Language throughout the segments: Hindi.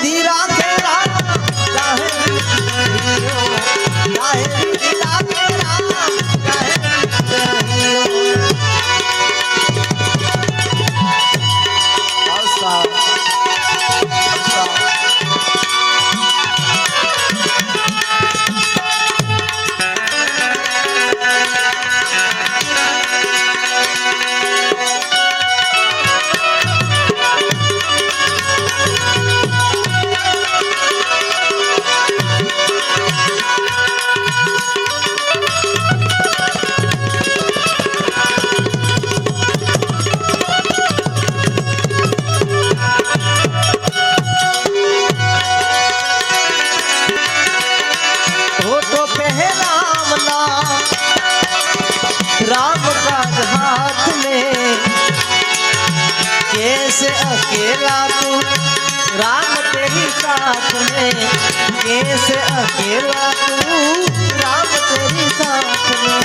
विधि राखे राम चाहे विधि रहियो, चाहे विधि राखे राम चाहे विधि रहियो। कैसे अकेला तू राम तेरी साथ में, कैसे अकेला तू राम तेरी साथ में।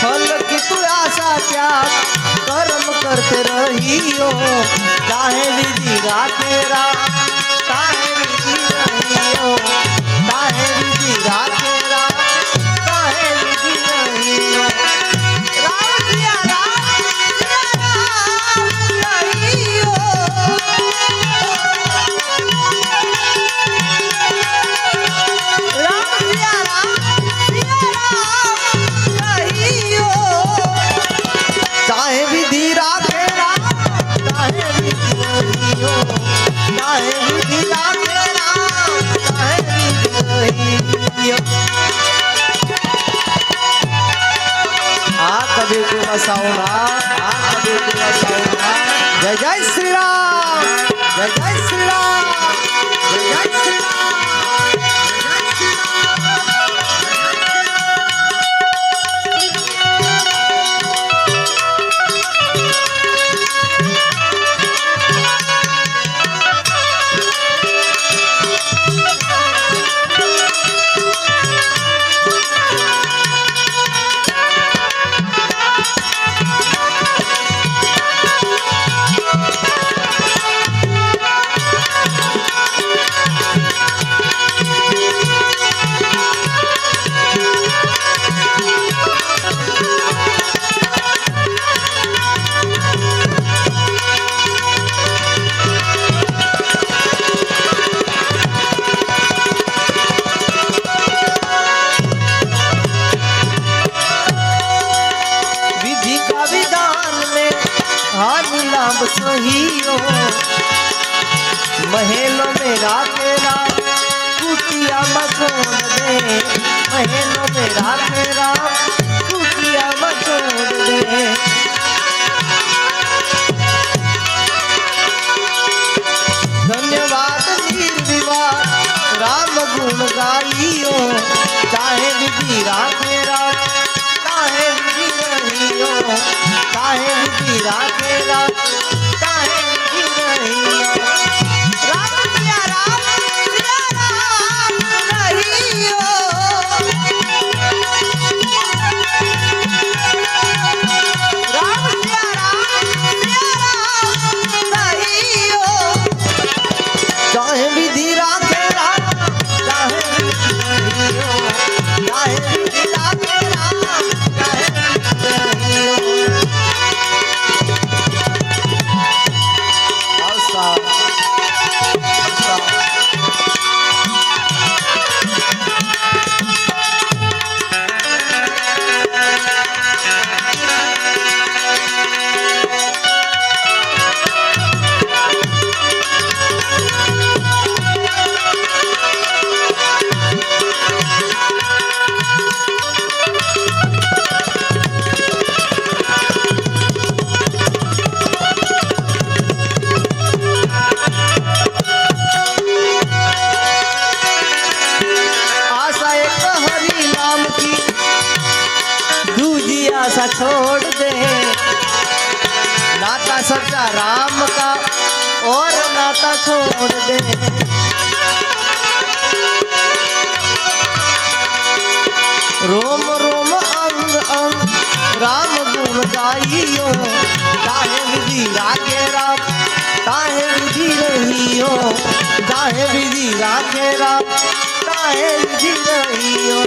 फल की तू आशा त्याग कर्म करते रहियो, चाहे विधि राखे राम चाहे विधि रहियो, चाहे विधि राखे राम चाहे विधि रहियो। राम सिया राम रहियो, राम सिया राम रहियो, चाहे विधि राखे राम चाहे विधि रहियो, चाहे विधि राखे राम चाहे विधि रहियो। कबीर को बसाऊंगा, कबीर को बसाऊंगा। जय जय श्री राम, जय जय श्री राम, जय जय श्री राम। सहियो महलों में राखे राम कुटिया मचोड़ दे, महलों में राखे राम कुटिया मचोड़ दे। धन्यवाद निर्विवाद राम गुण गाइयो, चाहे विधि राखे राम चाहे विधि रहियो, चाहे विधि राखे राम चाहे विधि रहियो। राम सिया राम रहियो, राम सिया राम रहियो, चाहे विधि राखे राम चाहे विधि रहियो, चाहे विधि राखे राम चाहे विधि रहियो। आशा छोड़ दे, नाता सच्चा राम का और नाता छोड़ दे। रोम रोम अंग अंग राम गुण गाइयो चाहे विधि राखे राम चाहे विधि रहियो चाहे विधि राखे राम चाहे विधि रहियो